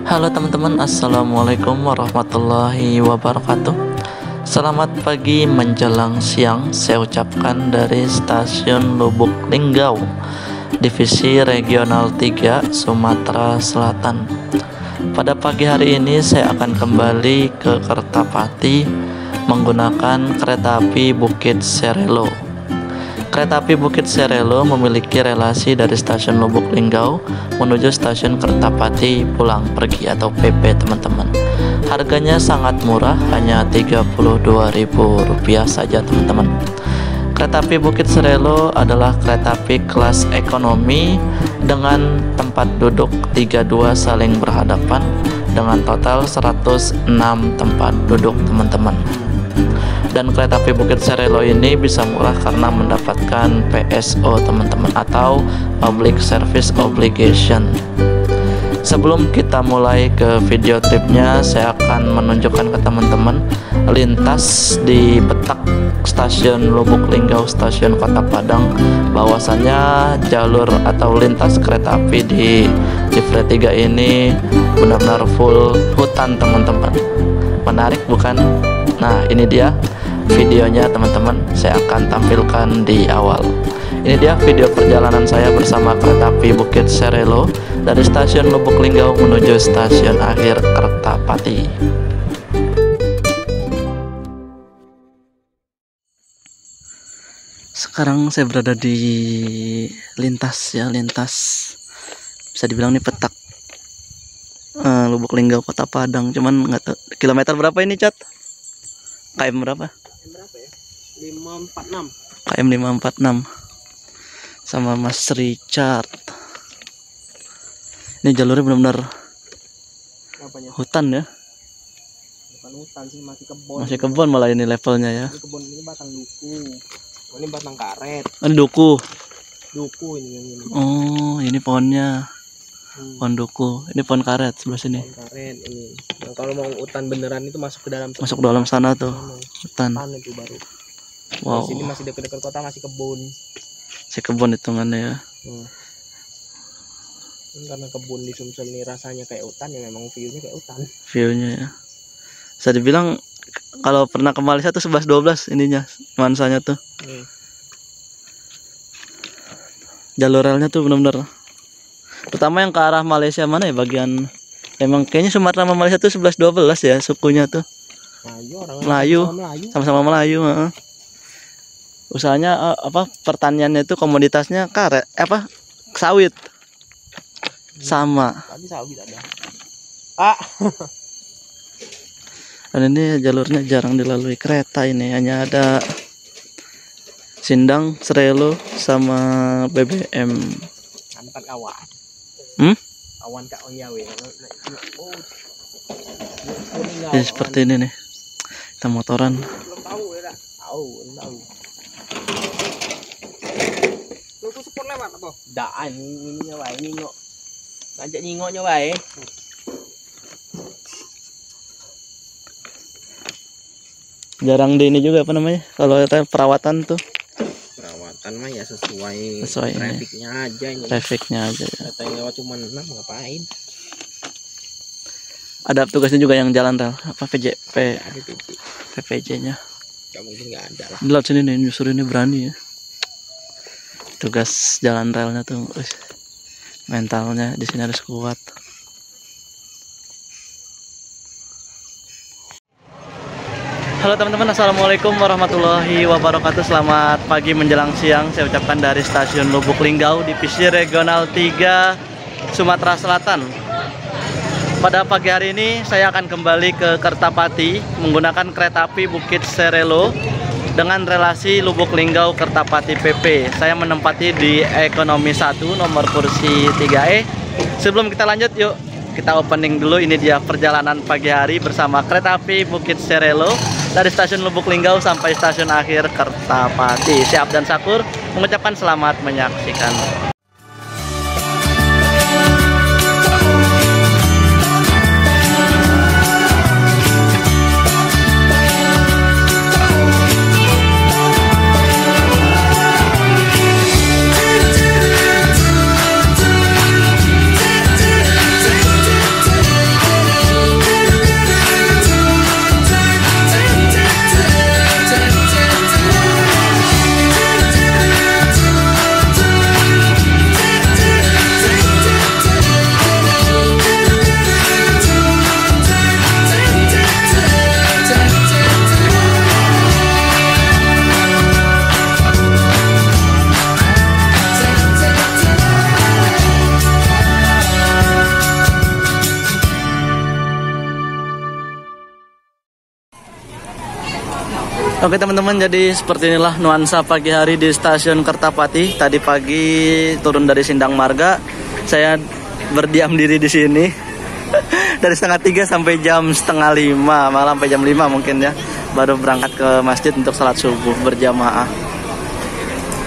Halo teman-teman, assalamualaikum warahmatullahi wabarakatuh. Selamat pagi menjelang siang, saya ucapkan dari stasiun Lubuk Linggau, Divisi Regional 3, Sumatera Selatan. Pada pagi hari ini saya akan kembali ke Kertapati menggunakan kereta api Bukit Serelo. Kereta api Bukit Serelo memiliki relasi dari stasiun Lubuk Linggau menuju stasiun Kertapati pulang pergi atau PP teman-teman. Harganya sangat murah, hanya Rp32.000 saja teman-teman. Kereta api Bukit Serelo adalah kereta api kelas ekonomi dengan tempat duduk 32 saling berhadapan dengan total 106 tempat duduk teman-teman. Dan kereta api Bukit Serelo ini bisa murah karena mendapatkan PSO teman-teman, atau Public Service Obligation. Sebelum kita mulai ke video tripnya, saya akan menunjukkan ke teman-teman lintas di petak stasiun Lubuk Linggau, stasiun Kota Padang, bahwasannya jalur atau lintas kereta api di Livre 3 ini benar-benar full hutan teman-teman. Menarik bukan? Nah, ini dia videonya teman-teman, saya akan tampilkan di awal. Ini dia video perjalanan saya bersama kereta api Bukit Serelo dari stasiun Lubuk Linggau menuju stasiun akhir Kertapati. Sekarang saya berada di lintas bisa dibilang nih petak Lubuk Linggau Kota Padang. Cuman nggak tahu kilometer berapa ini, Cat? KM berapa? Berapa ya? 546. KM 546 sama Mas Richard. Ini jalurnya benar-benar hutan ya. Bukan hutan sih, masih kebun. Masih kebun malah ini levelnya ya. Ini kebun, ini batang duku. Ini batang karet. Ini duku. Duku ini yang ini. Oh, ini pohonnya. Pohon duku. Ini pohon karet sebelah sini. Pohon karet ini. Nah, kalau mau hutan beneran itu masuk ke dalam. Masuk ke dalam sana tuh. Hutan. Hutan itu baru. Wow. Di sini masih dekat-dekat kota, masih kebun. Si kebun hitungannya ya. Karena kebun di Sumsel ini rasanya kayak hutan, ya memang view-nya kayak hutan. View-nya ya. Bisa dibilang kalau pernah ke Malaysia tuh 11-12 ininya, nuansanya tuh. Jalur relnya tuh benar-benar. Terutama yang ke arah Malaysia mana ya, bagian emang kayaknya Sumatera sama Malaysia tuh 11-12 ya sukunya tuh. Melayu. Sama-sama Melayu, usahanya pertaniannya itu komoditasnya karet sawit. Sama. Tadi sawit ada. Dan ini jalurnya jarang dilalui kereta, ini hanya ada Sindang, Serelo sama BBM. Tempat awan. Awan Kak Onyawe. Ya, seperti ini nih. Kita motoran. Belum tahu ya, tahu. Lu tuh support lewat apa? Daan ini wae nyingok. Ngajak nyingoknya wae. Jarang di ini juga kalau perawatan tuh. Perawatan mah ya sesuai trafficnya aja ini. Trafficnya aja ya. Kata yang lewat cuma 6, ngapain? Ada tugasnya juga yang jalan rel, PPJ-nya. Gak mungkin nggak ada lah. Di laut sini nih, justru ini berani ya. Tugas jalan relnya tuh, mentalnya di sini harus kuat. Halo teman-teman, assalamualaikum warahmatullahi wabarakatuh. Selamat pagi menjelang siang, saya ucapkan dari stasiun Lubuk Linggau, Divisi Regional 3, Sumatera Selatan. Pada pagi hari ini saya akan kembali ke Kertapati menggunakan kereta api Bukit Serelo dengan relasi Lubuk Linggau Kertapati PP. Saya menempati di ekonomi 1 nomor kursi 3E. Sebelum kita lanjut, yuk kita opening dulu. Ini dia perjalanan pagi hari bersama kereta api Bukit Serelo dari stasiun Lubuk Linggau sampai stasiun akhir Kertapati. Siap dan sakur mengucapkan selamat menyaksikan. Oke teman-teman, jadi seperti inilah nuansa pagi hari di stasiun Kertapati. Tadi pagi turun dari Sindang Marga, saya berdiam diri di sini dari setengah 3 sampai jam setengah 5, malam sampai jam 5 mungkin ya. Baru berangkat ke masjid untuk salat subuh berjamaah.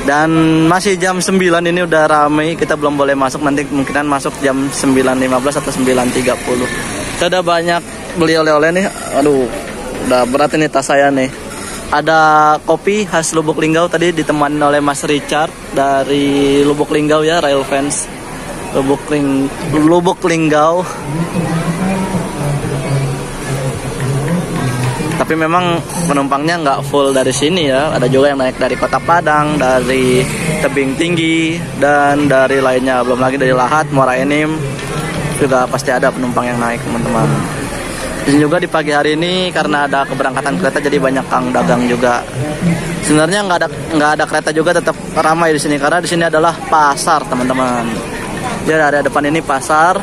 Dan masih jam 9 ini udah ramai, kita belum boleh masuk, nanti kemungkinan masuk jam 9.15 atau 9.30. Kita udah banyak beli oleh-oleh nih. Aduh, udah berat ini tas saya nih. Ada kopi khas Lubuk Linggau, tadi ditemani oleh Mas Richard dari Lubuk Linggau ya, Rail Fans Lubuk Linggau. Tapi memang penumpangnya nggak full dari sini ya, ada juga yang naik dari Kota Padang, dari Tebing Tinggi, dan dari lainnya, belum lagi dari Lahat, Muara Enim juga pasti ada penumpang yang naik teman-teman. Dan juga di pagi hari ini karena ada keberangkatan kereta, jadi banyak kang dagang juga. Sebenarnya nggak ada kereta juga, tetap ramai di sini karena di sini adalah pasar teman-teman. Jadi ada depan ini pasar.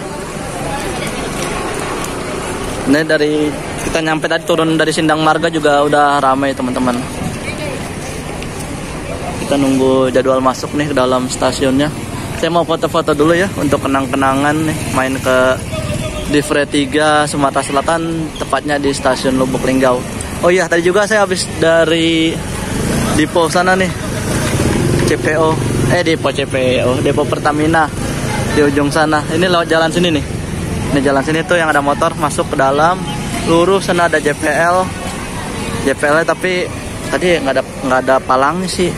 Ini dari kita nyampe tadi turun dari Sindang Marga juga udah ramai teman-teman. Kita nunggu jadwal masuk nih ke dalam stasiunnya. Saya mau foto-foto dulu ya untuk kenang-kenangan nih, main ke Divre 3 Sumatera Selatan, tepatnya di stasiun Lubuk Linggau. Oh iya, tadi juga saya habis dari depo sana nih, depo Pertamina di ujung sana. Ini lewat jalan sini nih. Ini jalan sini tuh yang ada motor masuk ke dalam, lurus sana ada JPL tapi tadi nggak ada palangnya sih.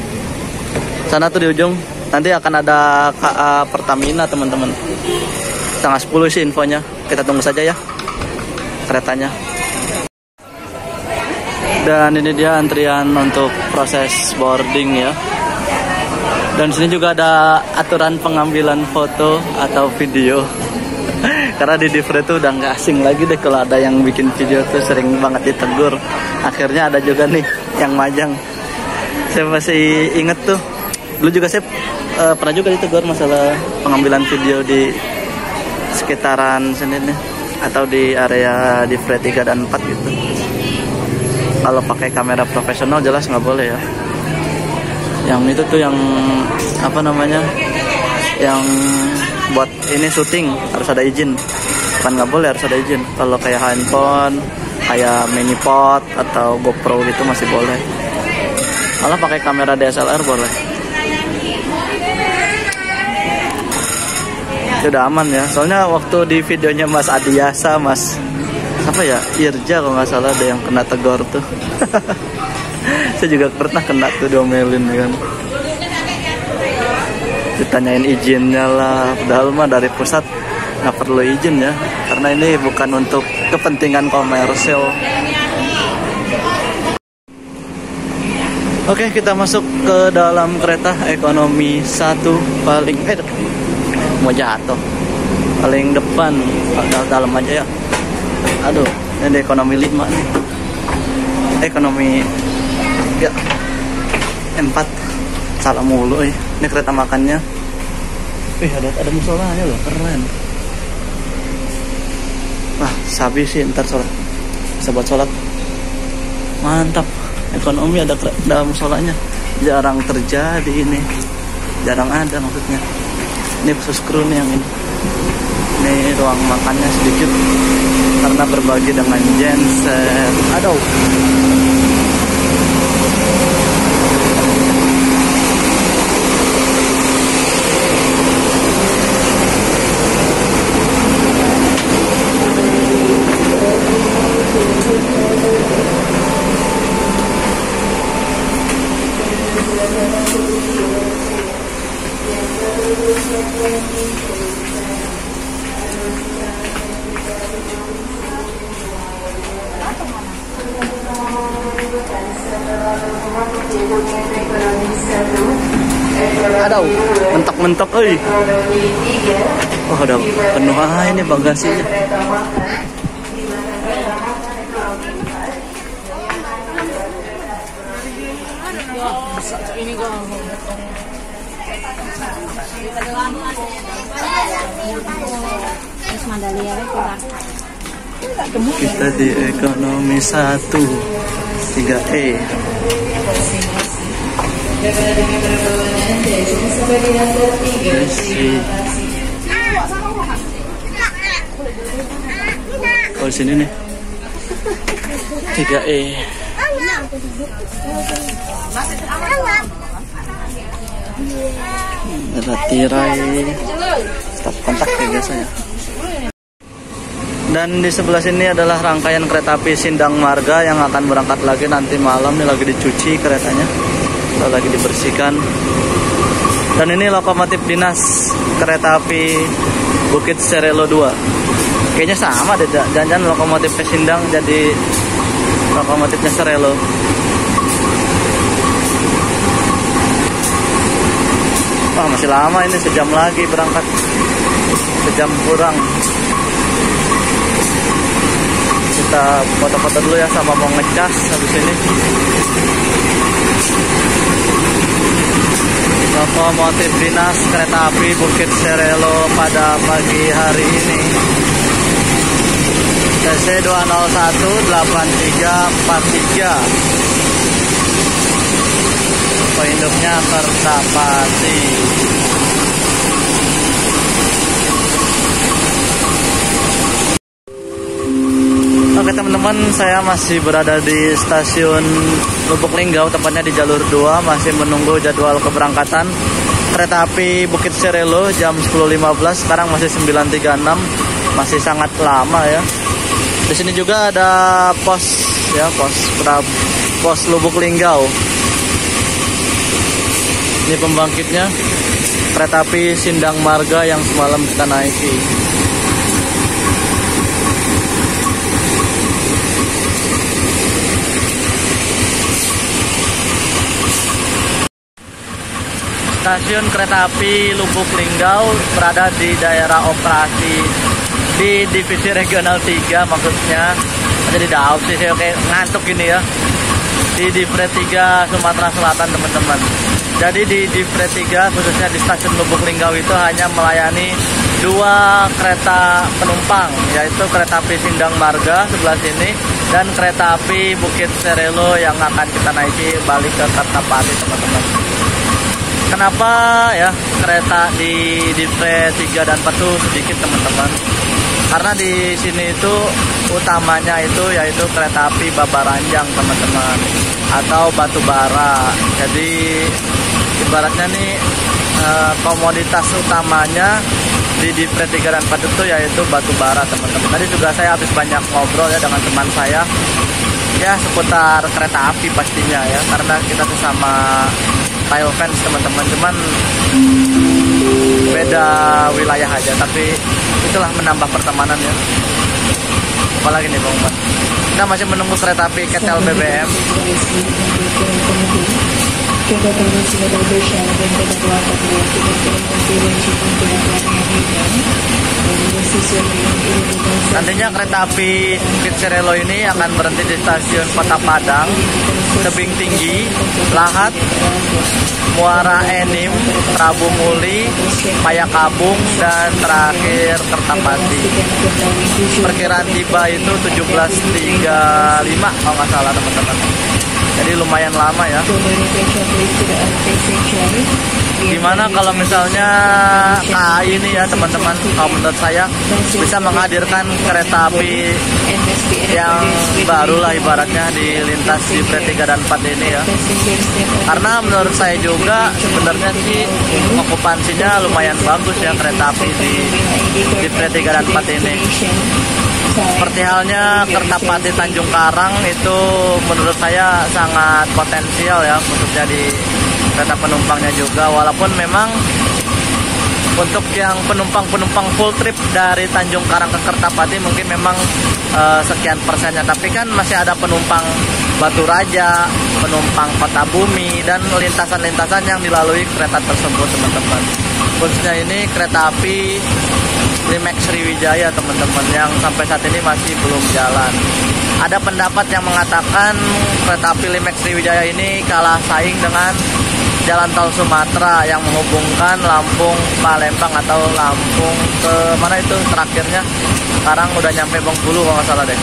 Sana tuh di ujung nanti akan ada KA Pertamina teman-teman. Setengah 10 sih infonya. Kita tunggu saja ya keretanya. Dan ini dia antrian untuk proses boarding ya. Dan sini juga ada aturan pengambilan foto atau video. Karena di Divre itu udah nggak asing lagi deh kalau ada yang bikin video tuh, sering banget ditegur. Akhirnya ada juga nih yang majang. Saya masih inget tuh, dulu juga saya pernah juga ditegur masalah pengambilan video di sekitaran sini nih, atau di area Divre 3 dan 4 gitu. Kalau pakai kamera profesional jelas nggak boleh ya. Yang itu tuh yang apa namanya, yang buat ini syuting harus ada izin. Kan nggak boleh, harus ada izin. Kalau kayak handphone, kayak minipod atau GoPro gitu masih boleh. Malah pakai kamera DSLR boleh. Ya udah aman ya. Soalnya waktu di videonya Mas Adiasa, Mas apa ya, Irja kalau nggak salah, ada yang kena tegur tuh. Saya juga pernah kena tuh, diomelin kan. Ditanyain izinnya lah, padahal mah dari pusat nggak perlu izin ya, karena ini bukan untuk kepentingan komersial. Oke, kita masuk ke dalam kereta ekonomi 1 paling mau jatuh paling depan, dalam aja ya. Aduh, ini ekonomi 5 nih, ekonomi ya 4, salah mulu ya. Ini kereta makannya. Ada musolanya loh, keren. Wah, sabi sih ntar sholat, bisa buat sholat. Mantap, ekonomi ada musolanya. Jarang terjadi ini, jarang ada maksudnya. Ini khusus kru nih yang ini. Ini ruang makannya sedikit karena berbagi dengan genset. Aduh. Aduh, mentok-mentok euy. Oh, udah penuh ini bagasinya. Kita di ekonomi 1. 3E. Oh, sini nih. 3E. Ada tirai stop kontak ya biasanya. Dan di sebelah sini adalah rangkaian kereta api Sindang Marga yang akan berangkat lagi nanti malam. Ini lagi dicuci keretanya, lagi dibersihkan. Dan ini lokomotif dinas kereta api Bukit Serelo 2. Kayaknya sama deh, jangan-jangan lokomotif ke Sindang jadi lokomotifnya Serelo. Wah, masih lama ini, sejam lagi berangkat, sejam kurang. Kita foto-foto dulu ya, sama mau ngecas habis ini. Lokomotif dinas kereta api Bukit Serelo pada pagi hari ini. TC 201-8343. Induknya Kertapati. Oke teman-teman, saya masih berada di stasiun Lubuk Linggau, tepatnya di jalur 2, masih menunggu jadwal keberangkatan kereta api Bukit Serelo jam 10.15. Sekarang masih 9.36, masih sangat lama ya. Di sini juga ada pos ya, pos Lubuk Linggau. Ini pembangkitnya kereta api Sindang Marga yang semalam kita naiki. Stasiun kereta api Lubuk Linggau berada di daerah operasi di divisi regional 3, maksudnya jadi Daud sih, saya kayak ngantuk ini ya, di Divre 3 Sumatera Selatan teman-teman. Jadi di Divre 3 khususnya di stasiun Lubuk Linggau itu hanya melayani 2 kereta penumpang, yaitu kereta api Sindang Marga sebelah sini dan kereta api Bukit Serelo yang akan kita naiki balik ke Kertapati teman-teman. Kenapa ya kereta di Divre 3 dan 4 sedikit teman-teman? Karena di sini itu utamanya itu yaitu kereta api Babaranjang teman-teman, atau batu bara. Jadi ibaratnya nih komoditas utamanya di Divre 3 dan 4 itu yaitu batu bara teman-teman. Tadi juga saya habis banyak ngobrol ya dengan teman saya ya seputar kereta api pastinya ya, karena kita sesama Tail fans teman-teman, cuman beda wilayah aja, tapi itulah menambah pertemanan ya. Apalagi nih Bang Man, kita masih menunggu kereta api Ketel BBM. Nantinya kereta api Bukit Serelo ini akan berhenti di stasiun Kota Padang, Tebing Tinggi, Lahat, Muara Enim, Prabu Muli, Payakabung, dan terakhir Kertapati. Perkiraan tiba itu 17.35 kalau nggak salah teman-teman. Jadi lumayan lama ya. Gimana kalau misalnya KAI ini ya teman-teman, kalau menurut saya bisa menghadirkan kereta api yang baru lah ibaratnya di lintas di Divre 3 dan 4 ini ya. Karena menurut saya juga sebenarnya sih okupansinya lumayan bagus ya kereta api di Divre 3 dan 4 ini. Seperti halnya Kertapati Tanjung Karang itu menurut saya sangat potensial ya, khususnya di kereta penumpangnya juga. Walaupun memang untuk yang penumpang full trip dari Tanjung Karang ke Kertapati mungkin memang sekian persennya, tapi kan masih ada penumpang Batu Raja, penumpang Kota Bumi, dan lintasan-lintasan yang dilalui kereta tersebut teman-teman. Khususnya ini kereta api Limex Sriwijaya teman-teman, yang sampai saat ini masih belum jalan. Ada pendapat yang mengatakan kereta api Limex Sriwijaya ini kalah saing dengan Jalan Tol Sumatera yang menghubungkan Lampung Palembang atau Lampung ke mana itu terakhirnya. Sekarang udah nyampe Bengkulu kalau nggak salah deh.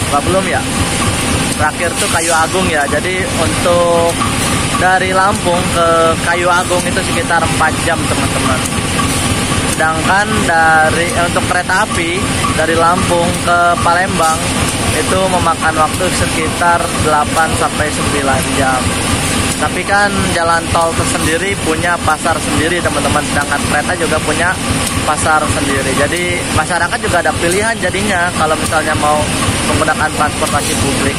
Apa belum ya? terakhir tuh Kayu Agung ya. Jadi untuk dari Lampung ke Kayu Agung itu sekitar 4 jam teman-teman. Sedangkan untuk kereta api dari Lampung ke Palembang itu memakan waktu sekitar 8 sampai 9 jam. Tapi kan jalan tol tersendiri punya pasar sendiri teman-teman, sedangkan kereta juga punya pasar sendiri. Jadi masyarakat juga ada pilihan jadinya kalau misalnya mau menggunakan transportasi publik.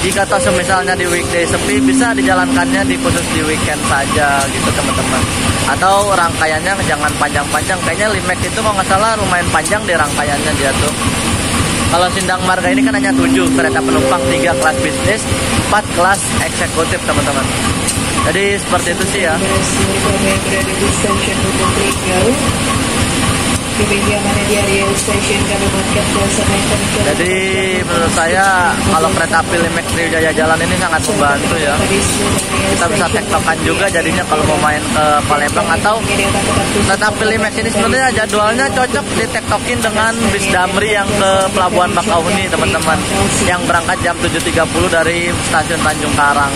Jika toh misalnya di weekday sepi, bisa dijalankannya khusus di weekend saja gitu teman-teman. Atau rangkaiannya jangan panjang-panjang. Kayaknya Limex itu kalau nggak salah lumayan panjang di rangkaiannya dia tuh. Kalau Sindang Marga ini kan hanya 7 kereta penumpang, 3 kelas bisnis, 4 kelas eksekutif teman-teman. Jadi seperti itu sih ya. Jadi menurut saya kalau kereta api Limex Sriwijaya Jalan ini sangat membantu ya. Kita bisa tektokan juga jadinya kalau mau main ke Palembang. Atau kereta api Limex ini sebenarnya jadwalnya cocok ditektokin dengan bis Damri yang ke Pelabuhan Bakauheni teman-teman, yang berangkat jam 7.30 dari stasiun Tanjung Karang.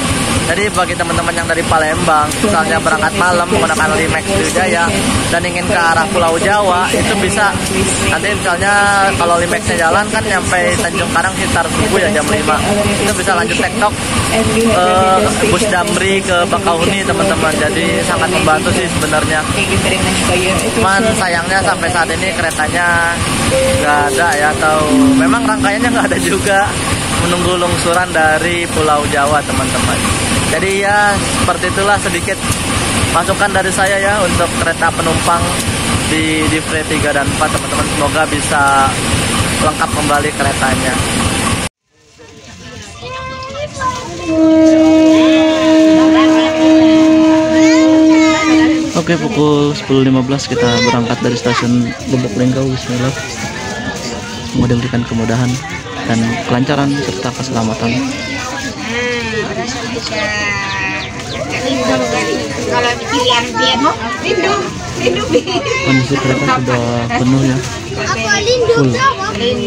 Jadi bagi teman-teman yang dari Palembang misalnya berangkat malam menggunakan Limex Sriwijaya dan ingin ke arah Pulau Jawa, itu bisa. Nanti misalnya kalau Limexnya jalan kan nyampe Tanjung Karang sekitar subuh ya jam 5. Itu bisa lanjut tektok bus Damri ke Bakauheni teman-teman. Jadi sangat membantu sih sebenarnya. Cuman sayangnya sampai saat ini keretanya nggak ada ya, atau memang rangkaiannya nggak ada juga, menunggu lungsuran dari Pulau Jawa teman-teman. Jadi ya seperti itulah sedikit masukan dari saya ya untuk kereta penumpang di Free 3 dan 4 teman-teman. Semoga bisa lengkap kembali keretanya. Oke, pukul 10.15 kita berangkat dari stasiun Lubuk Linggau. Bismillah. Semoga diberikan kemudahan dan kelancaran serta keselamatan. Kalau pilihan piano, kondisi kereta sudah penuh ya, full.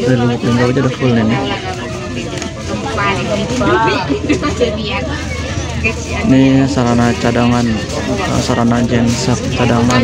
Dari Lubuk Linggau aja udah full ini. Ini sarana cadangan, sarana genset cadangan.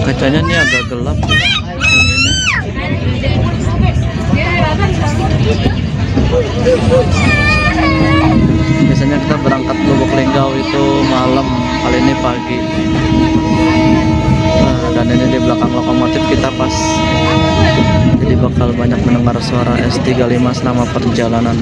Kacanya ini agak gelap yang ini. Biasanya kita berangkat Lubuk Linggau itu malam, kali ini pagi. Nah, dan ini di belakang lokomotif kita pas, jadi bakal banyak mendengar suara S35 selama perjalanan.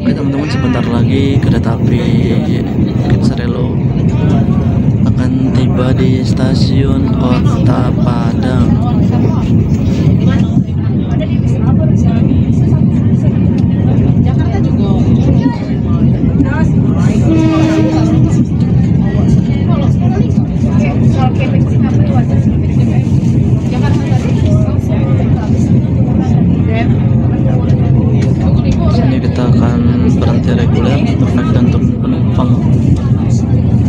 Oke teman-teman, sebentar lagi kereta api Kinsarelo akan tiba di stasiun Kota Padang. Sini kita akan berhenti reguler untuk penumpang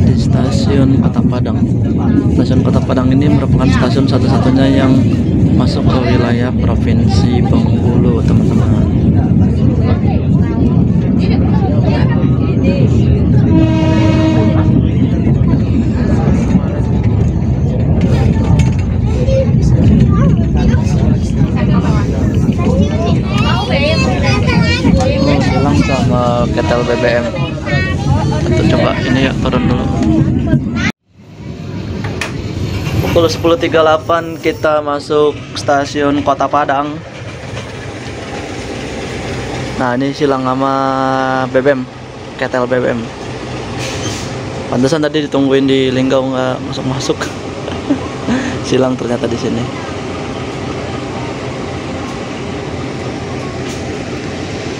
di stasiun Kota Padang. Stasiun Kota Padang ini merupakan stasiun satu-satunya yang masuk ke wilayah Provinsi Bengkulu, teman-teman. ketel BBM. Untuk coba ini ya, turun dulu. Pukul 10.38 kita masuk stasiun Kota Padang. Nah, ini silang sama BBM, ketel BBM. Pantesan tadi ditungguin di Linggau nggak masuk-masuk. Silang ternyata di sini.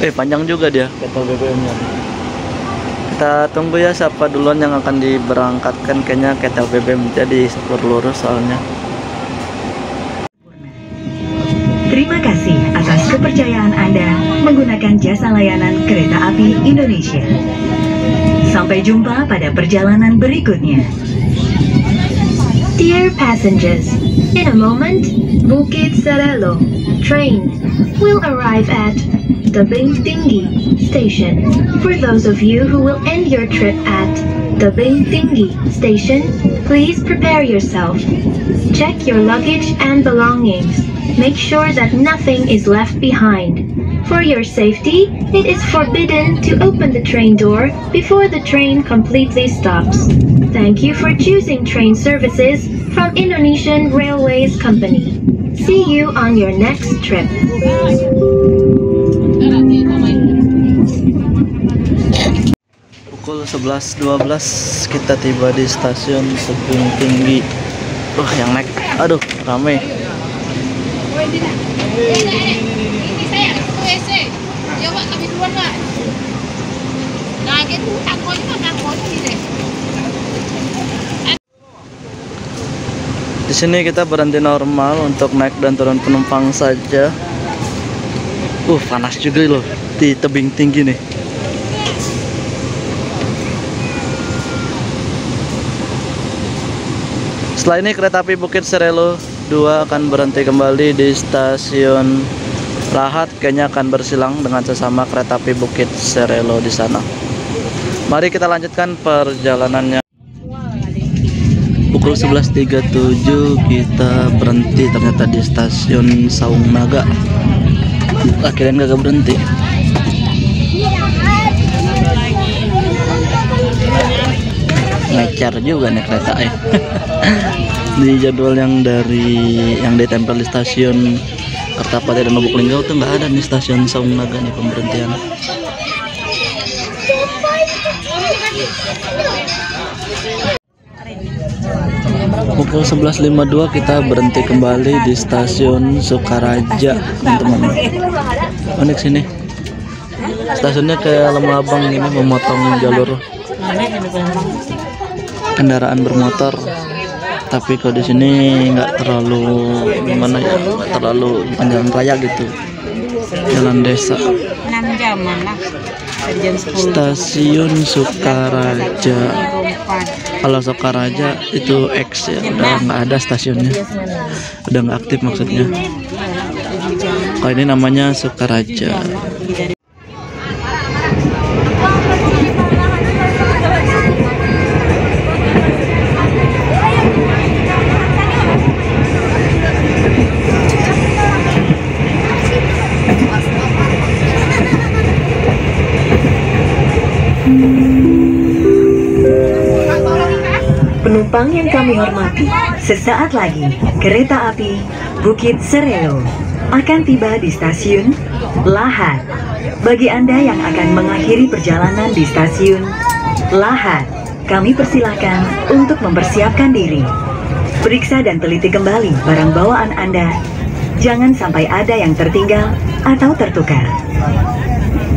Panjang juga dia ketel BBM-nya. Kita tunggu ya siapa duluan yang akan diberangkatkan, kayaknya ketel BBM jadi lurus soalnya. Terima kasih atas kepercayaan Anda menggunakan jasa layanan kereta api Indonesia. Sampai jumpa pada perjalanan berikutnya. Dear passengers, in a moment, Bukit Serelo train will arrive at Tebing Tinggi Station. For those of you who will end your trip at Tebing Tinggi Station, please prepare yourself. Check your luggage and belongings. Make sure that nothing is left behind. For your safety, it is forbidden to open the train door before the train completely stops. Thank you for choosing train services from Indonesian Railways Company. See you on your next trip. Pukul 11.12 kita tiba di stasiun Tebing Tinggi. Yang naik, aduh rame. Di sini kita berhenti normal untuk naik dan turun penumpang saja. Panas juga loh di tebing tinggi nih. Setelah ini kereta api Bukit Serelo 2 akan berhenti kembali di stasiun Lahat. Kayaknya akan bersilang dengan sesama kereta api Bukit Serelo di sana. Mari kita lanjutkan perjalanannya. Pukul 11.37 kita berhenti ternyata di stasiun Saung Naga. Akhirnya nggak berhenti. Ngecer juga nih kereta di jadwal yang ditempel di stasiun Kertapati dan Lubuk Linggau tuh nggak ada nih stasiun Saung Naga nih pemberhentian. Pukul 11.52 kita berhenti kembali di stasiun Sukaraja, teman-teman. Unik sini. Stasiunnya kayak Lembah Abang ini, memotong jalur kendaraan bermotor. Tapi kalau di sini nggak terlalu gimana ya, terlalu panjang raya gitu. Jalan desa. 6 jaman lah. Jam 10. Stasiun Sukaraja. Kalau Sukaraja itu X ya, udah nggak ada stasiunnya, udah nggak aktif maksudnya. Kalau ini namanya Sukaraja. Penumpang yang kami hormati, sesaat lagi kereta api Bukit Serelo akan tiba di stasiun Lahat. Bagi Anda yang akan mengakhiri perjalanan di stasiun Lahat, kami persilahkan untuk mempersiapkan diri. Periksa dan teliti kembali barang bawaan Anda. Jangan sampai ada yang tertinggal atau tertukar.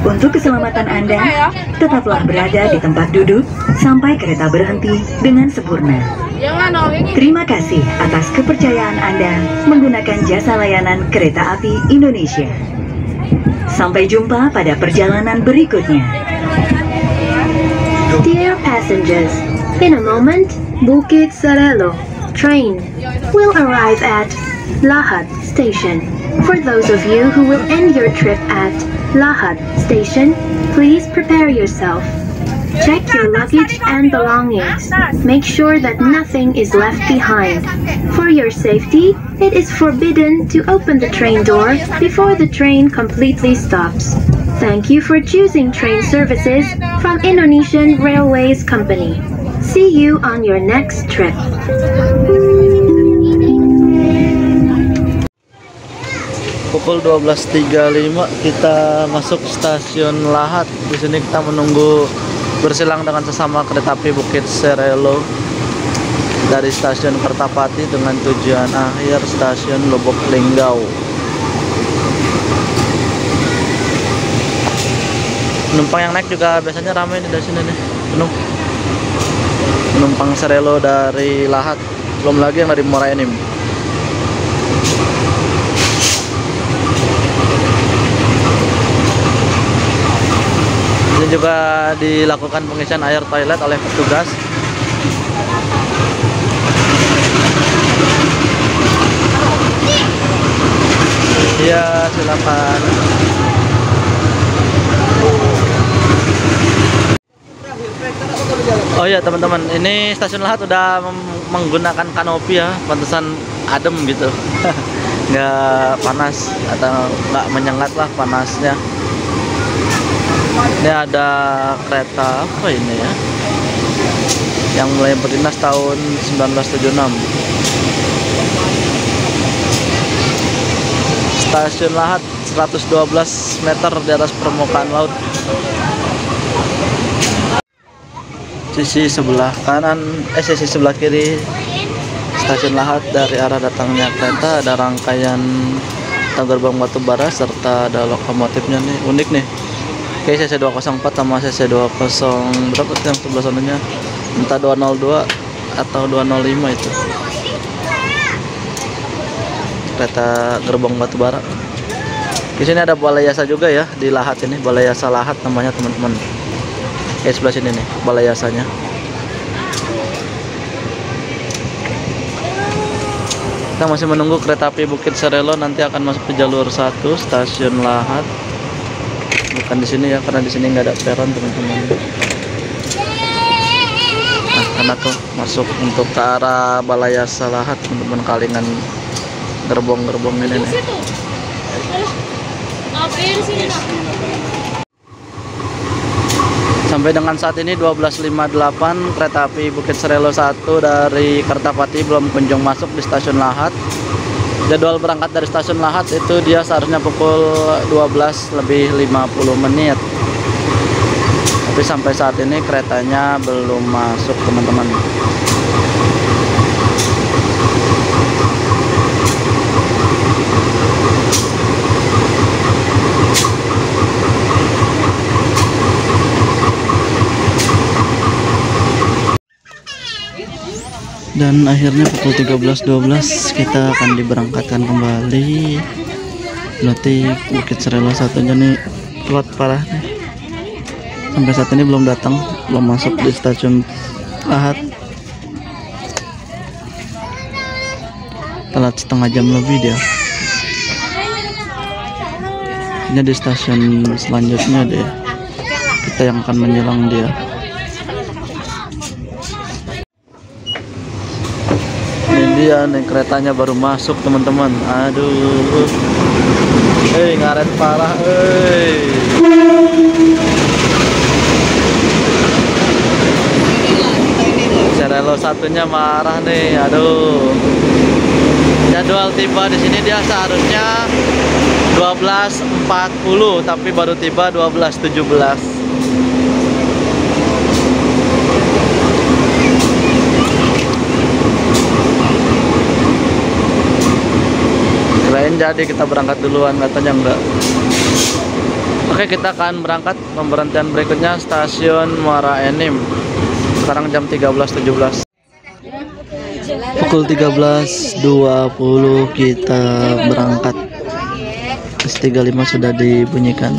Untuk keselamatan Anda, tetaplah berada di tempat duduk sampai kereta berhenti dengan sempurna. Terima kasih atas kepercayaan Anda menggunakan jasa layanan kereta api Indonesia. Sampai jumpa pada perjalanan berikutnya. Dear passengers, in a moment, Bukit Serelo train will arrive at Lahat Station. For those of you who will end your trip at Lahat Station, please prepare yourself. Check your luggage and belongings. Make sure that nothing is left behind. For your safety, it is forbidden to open the train door before the train completely stops. Thank you for choosing train services from Indonesian Railways Company. See you on your next trip. Pukul 12.35 kita masuk stasiun Lahat. Di sini kita menunggu bersilang dengan sesama kereta api Bukit Serelo dari stasiun Kertapati dengan tujuan akhir stasiun Lubuk Linggau. Penumpang yang naik juga biasanya ramai di sini nih, penuh. Penumpang Serelo dari Lahat, belum lagi yang dari Muara Enim. Ini juga dilakukan pengisian air toilet oleh petugas. Ya, silakan. Oh ya teman-teman, ini stasiun Lahat udah menggunakan kanopi ya, pantesan adem gitu. Nggak panas atau nggak menyengat lah panasnya. Ini ada kereta apa ini ya, yang mulai berintas tahun 1976. Stasiun Lahat 112 meter di atas permukaan laut. Sisi sebelah kanan, sisi sebelah kiri stasiun Lahat dari arah datangnya kereta ada rangkaian gerbang batu bara serta ada lokomotifnya nih, unik nih. Oke, CC 204 sama CC 20 berapa yang sebelah sananya? Entah 202 atau 205 itu. Kereta gerbang batu bara. Di sini ada balai yasa juga ya di Lahat ini, balai yasa Lahat namanya teman-teman. Oke, sebelah sini nih balai yasanya. Kita masih menunggu kereta api Bukit Serelo nanti akan masuk ke jalur 1 stasiun Lahat. Bukan di sini ya, karena di sini nggak ada peron teman-teman. Nah, karena tuh masuk untuk ke arah balai yasa Lahat teman-teman, kalingan gerbong-gerbong ini nih. Sampai dengan saat ini 12.58 kereta api Bukit Serelo 1 dari Kertapati belum kunjung masuk di stasiun Lahat. Jadwal berangkat dari stasiun Lahat itu dia seharusnya pukul 12:50 menit. Tapi sampai saat ini keretanya belum masuk teman-teman. Dan akhirnya pukul 13.12 kita akan diberangkatkan kembali. Berarti Bukit Serelo satunya nih telat parah nih. Sampai saat ini belum datang, belum masuk di stasiun Lahat. Telat setengah jam lebih dia. Ini di stasiun selanjutnya deh. Kita yang akan menyelang dia. Dia nih keretanya baru masuk teman-teman. Aduh, ngaret parah, Serelo satunya marah nih. Aduh, jadwal tiba di sini dia seharusnya 12.40 tapi baru tiba 12.17. Jadi kita berangkat duluan, katanya enggak. Oke, kita akan berangkat. Pemberhentian berikutnya stasiun Muara Enim. Sekarang jam 13.17. Pukul 13.20 kita berangkat. S35 sudah dibunyikan.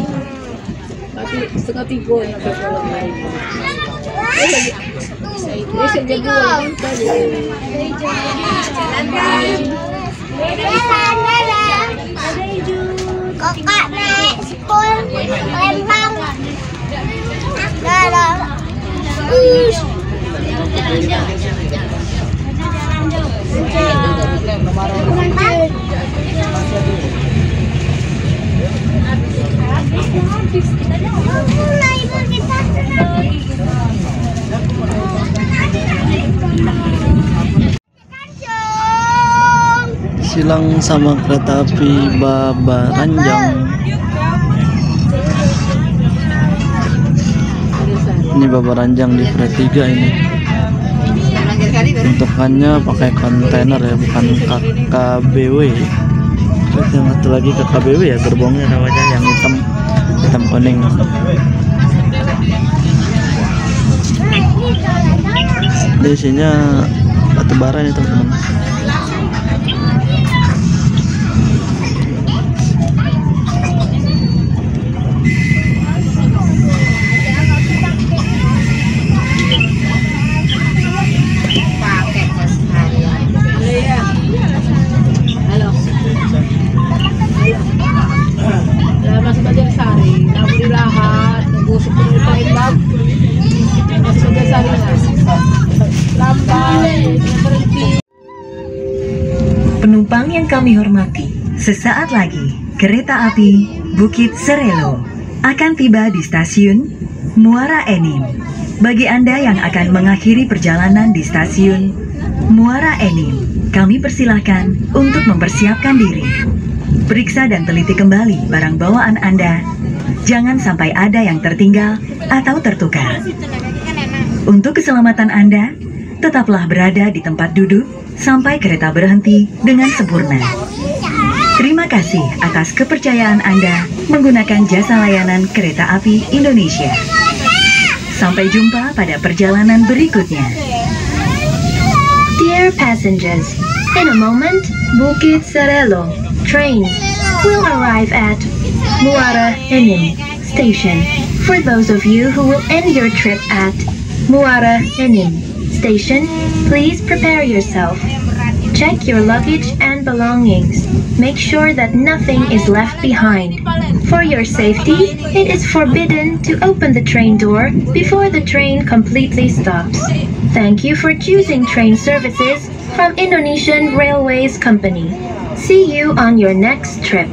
Kakak naik school Lembang. Silang sama kereta api Babaranjang. Ini Babaranjang di Free 3 ini. Bentukannya pakai kontainer ya, bukan KKBW. Terus yang satu lagi KKBW ya, gerbongnya namanya yang hitam kuning. Di isinya batu bara nih teman-teman. Penumpang yang kami hormati, sesaat lagi kereta api Bukit Serelo akan tiba di stasiun Muara Enim. Bagi Anda yang akan mengakhiri perjalanan di stasiun Muara Enim, kami persilahkan untuk mempersiapkan diri. Periksa dan teliti kembali barang bawaan Anda. Jangan sampai ada yang tertinggal atau tertukar. Untuk keselamatan Anda, tetaplah berada di tempat duduk sampai kereta berhenti dengan sempurna. Terima kasih atas kepercayaan Anda menggunakan jasa layanan Kereta Api Indonesia. Sampai jumpa pada perjalanan berikutnya. Dear passengers, in a moment, Bukit Serelo train will arrive at Muara Enim Station. For those of you who will end your trip at Muara Enim Station, please prepare yourself. Check your luggage and belongings. Make sure that nothing is left behind. For your safety, it is forbidden to open the train door before the train completely stops. Thank you for choosing train services from Indonesian Railways Company. See you on your next trip.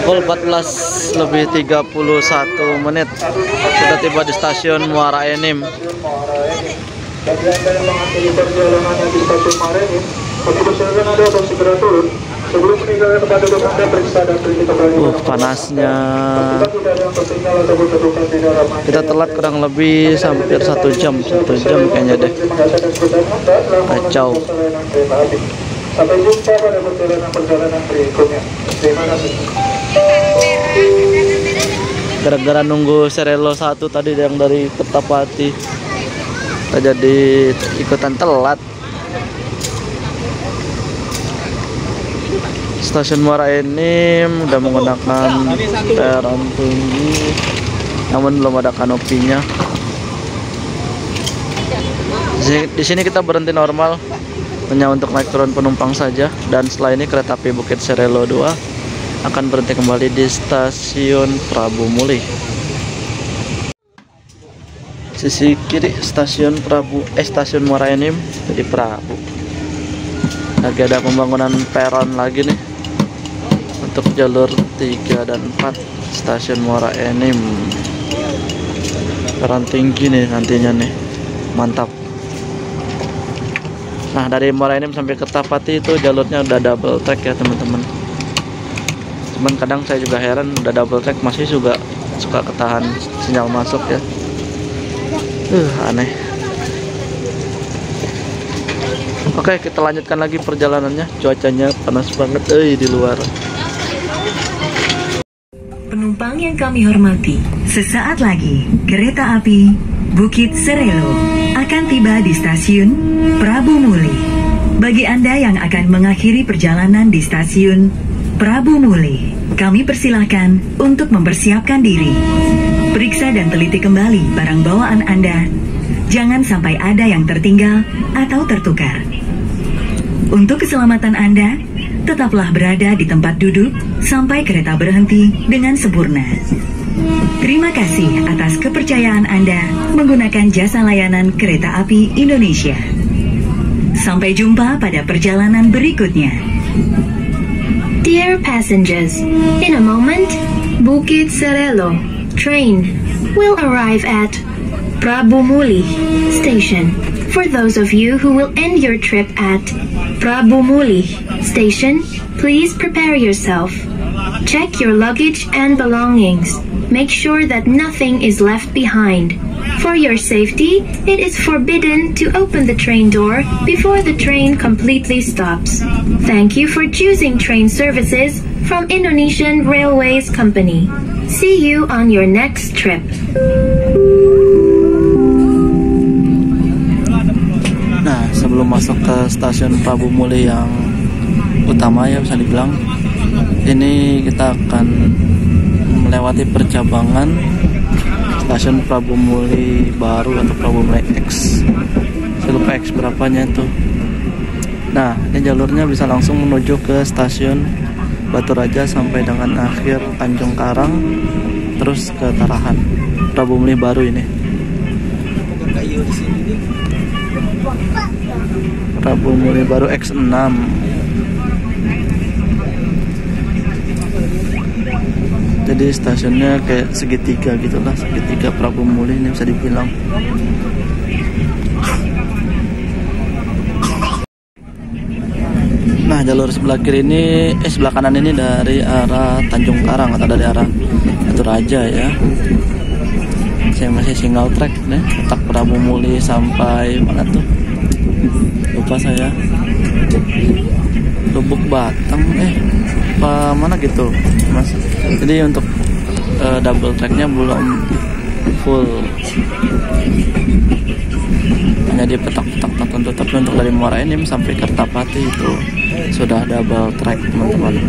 Pukul 14:31 kita tiba di stasiun Muara Enim. Bagi Anda yang mengakhiri perjalanan di stasiun Muara Enim, kami persilakan Anda untuk segera turun. Sebelum meninggalkan tempat duduk Anda, periksa dan teliti kembali. Panasnya. Kita telat kurang lebih hampir 1 jam kayaknya deh. Kacau. Sampai jumpa pada perjalanan berikutnya. Terima kasih. Gara-gara nunggu Serelo 1 tadi yang dari Kertapati, kita jadi ikutan telat. Stasiun Muara Enim udah menggunakan peron tinggi, namun belum ada kanopinya. Di sini kita berhenti normal, hanya untuk naik turun penumpang saja. Dan setelah ini kereta api Bukit Serelo 2 akan berhenti kembali di stasiun Prabu Muli. Sisi kiri stasiun stasiun Muara Enim jadi Prabu. Lagi ada pembangunan peron lagi nih untuk jalur 3 dan 4 stasiun Muara Enim. Peron tinggi nih nantinya nih, mantap. Nah, dari Muara Enim sampai Kertapati itu jalurnya udah double track ya teman-teman. Cuman kadang saya juga heran, udah double track masih juga suka ketahan sinyal masuk ya. Aneh. Oke, kita lanjutkan lagi perjalanannya. Cuacanya panas banget di luar. Penumpang yang kami hormati, sesaat lagi kereta api Bukit Serelo akan tiba di stasiun Prabu Muli. Bagi Anda yang akan mengakhiri perjalanan di stasiun Prabu Muli, kami persilahkan untuk mempersiapkan diri. Periksa dan teliti kembali barang bawaan Anda. Jangan sampai ada yang tertinggal atau tertukar. Untuk keselamatan Anda, tetaplah berada di tempat duduk sampai kereta berhenti dengan sempurna. Terima kasih atas kepercayaan Anda menggunakan jasa layanan Kereta Api Indonesia. Sampai jumpa pada perjalanan berikutnya. Dear passengers, in a moment, Bukit Serelo train will arrive at Prabu Muli Station. For those of you who will end your trip at Prabu Muli Station, please prepare yourself. Check your luggage and belongings. Make sure that nothing is left behind. For your safety, it is forbidden to open the train door before the train completely stops. Thank you for choosing train services from Indonesian Railways Company. See you on your next trip. Nah, sebelum masuk ke stasiun Prabu Muli yang utama ya bisa dibilang, ini kita akan melewati percabangan stasiun Prabu Muli baru atau Prabu Muli X. Saya lupa X berapanya itu. Nah, ini jalurnya bisa langsung menuju ke stasiun Batu Raja sampai dengan akhir Tanjung Karang, terus ke Tarahan. Prabu Muli baru ini. Prabu Muli baru X6. Jadi stasiunnya kayak segitiga gitulah, segitiga Prabu Muli ini bisa dibilang. Nah, jalur sebelah kiri ini, sebelah kanan ini dari arah Tanjung Karang atau dari arah Batu Raja ya. Saya masih single track nih, letak Prabu Muli sampai mana tuh? Lupa saya. Lubuk Batang, apa mana gitu mas. Jadi untuk double tracknya belum full, hanya di petak-petak tertentu. Tapi untuk dari Muara Enim sampai Kertapati itu sudah double track teman-teman.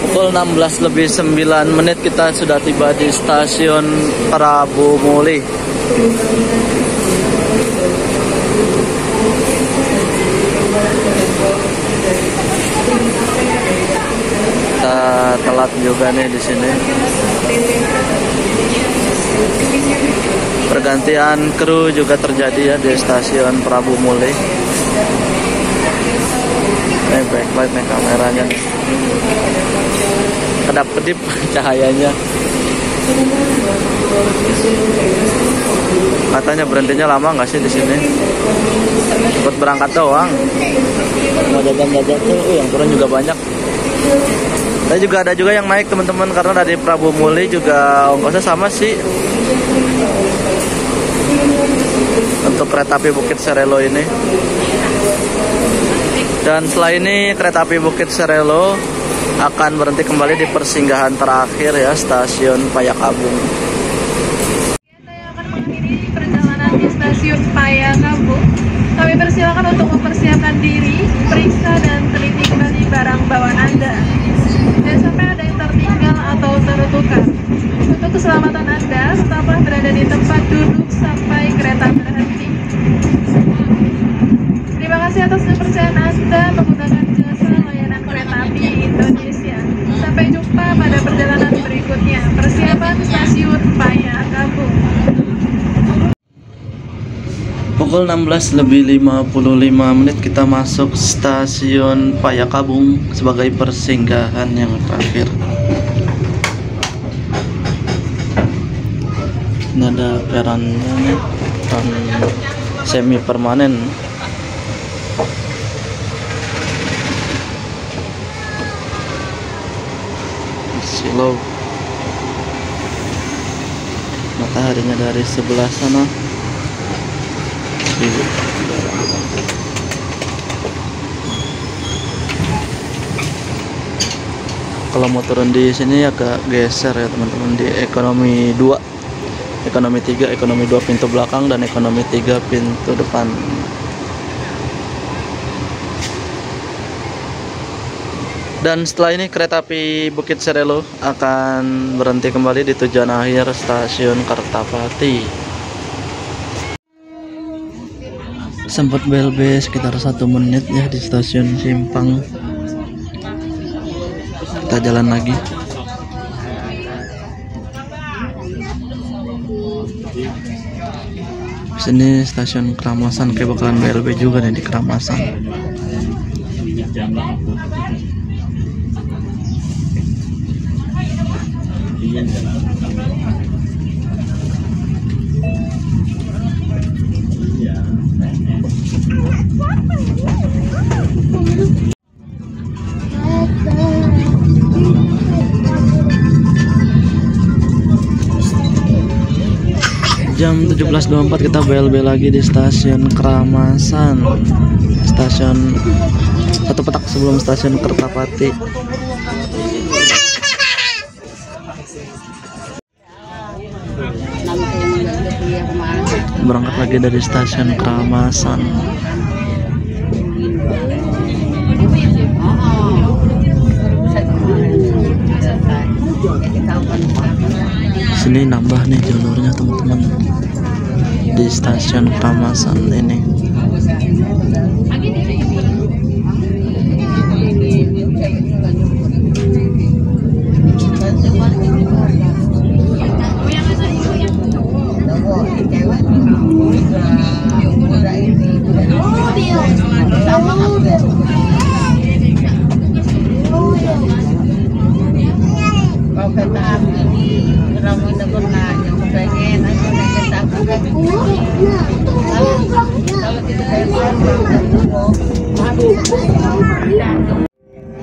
Pukul 16:09 kita sudah tiba di stasiun Prabu Muli. Kita telat juga nih di sini. Pergantian kru juga terjadi ya di stasiun Prabu Muli. Backlight nih kameranya. Kedap-kedip cahayanya. Katanya berhentinya lama nggak sih di sini? Buat berangkat doang. Mau jajan-jajan tuh, yang turun juga banyak. Dan juga ada juga yang naik teman-teman, karena dari Prabu Muli juga ongkosnya sama sih. Untuk kereta api Bukit Serelo ini. Dan setelah ini kereta api Bukit Serelo akan berhenti kembali di persinggahan terakhir ya, stasiun Payakabung. Saya akan mengakhiri perjalanan di stasiun Payakabung. Kami persilakan untuk mempersiapkan diri, periksa dan teliti kembali barang bawaan Anda. Dan sampai ada yang tertinggal atau tertukar. Untuk keselamatan Anda, tetaplah berada di tempat duduk sampai kereta berhenti. Terima kasih atas kepercayaan Anda menggunakan jasa layanan kereta api Indonesia. Sampai jumpa pada perjalanan berikutnya. Persiapan stasiun Payakabung. Pukul 16:55 kita masuk stasiun Payakabung sebagai persinggahan yang terakhir. Ini ada perannya nih, peran semi permanen. Silau. Mataharinya dari sebelah sana. Kalau mau turun di sini agak geser ya teman-teman, di ekonomi 2, ekonomi 3, ekonomi 2 pintu belakang dan ekonomi 3 pintu depan. Dan setelah ini kereta api Bukit Serelo akan berhenti kembali di tujuan akhir stasiun Kertapati. Sempat BLB sekitar 1 menit ya di stasiun Simpang. Kita jalan lagi. Sini stasiun Keramasan, kayak bakalan BLB juga nih di Keramasan. Jam 17.24 kita BLB lagi di stasiun Keramasan, stasiun satu petak sebelum stasiun Kertapati. Berangkat lagi dari stasiun Keramasan. Sini nambah nih jalurnya teman-teman di stasiun Keramasan ini.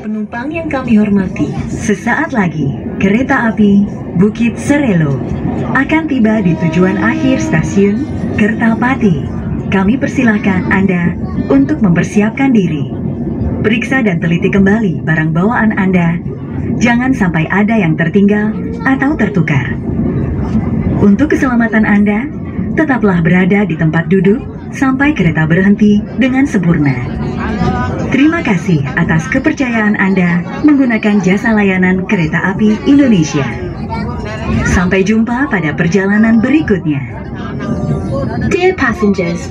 Penumpang yang kami hormati, sesaat lagi kereta api Bukit Serelo akan tiba di tujuan akhir stasiun Kertapati. Kami persilahkan Anda untuk mempersiapkan diri. Periksa dan teliti kembali barang bawaan Anda. Jangan sampai ada yang tertinggal atau tertukar. Untuk keselamatan Anda, tetaplah berada di tempat duduk sampai kereta berhenti dengan sempurna. Terima kasih atas kepercayaan Anda menggunakan jasa layanan Kereta Api Indonesia. Sampai jumpa pada perjalanan berikutnya. Dear passengers,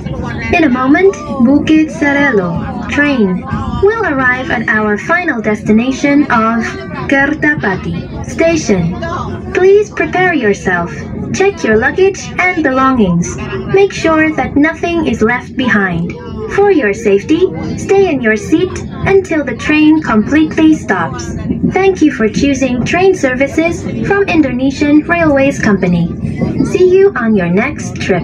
in a moment, Bukit Serelo train will arrive at our final destination of Kertapati Station. Please prepare yourself. Check your luggage and belongings. Make sure that nothing is left behind. For your safety, stay in your seat until the train completely stops. Thank you for choosing train services from Indonesian Railways Company. See you on your next trip.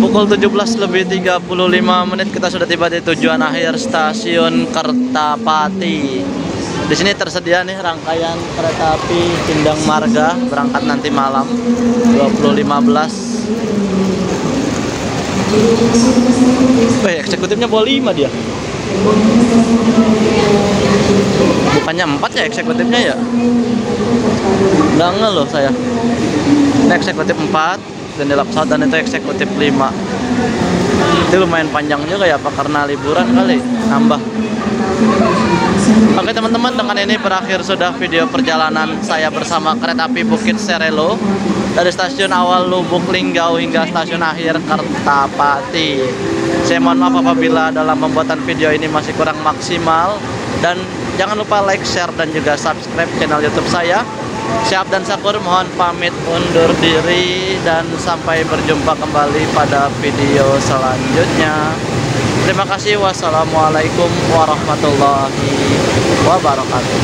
Pukul 17:35 kita sudah tiba di tujuan akhir stasiun Kertapati. Di sini tersedia nih rangkaian kereta api Cindang Marga berangkat nanti malam 20.15. Eksekutifnya bawa 5 dia. Bukannya 4 ya eksekutifnya ya? Nggak nge loh saya. Ini eksekutif 4, jendela pesawat, dan itu eksekutif 5. Itu lumayan panjang juga ya, apa karena liburan kali nambah. Oke teman-teman, dengan ini berakhir sudah video perjalanan saya bersama kereta api Bukit Serelo dari stasiun awal Lubuk Linggau hingga stasiun akhir Kertapati. Saya mohon maaf apabila dalam pembuatan video ini masih kurang maksimal, dan jangan lupa like, share, dan juga subscribe channel YouTube saya. Syahab dan Syakur mohon pamit undur diri dan sampai berjumpa kembali pada video selanjutnya. Terima kasih. Wassalamualaikum warahmatullahi wabarakatuh.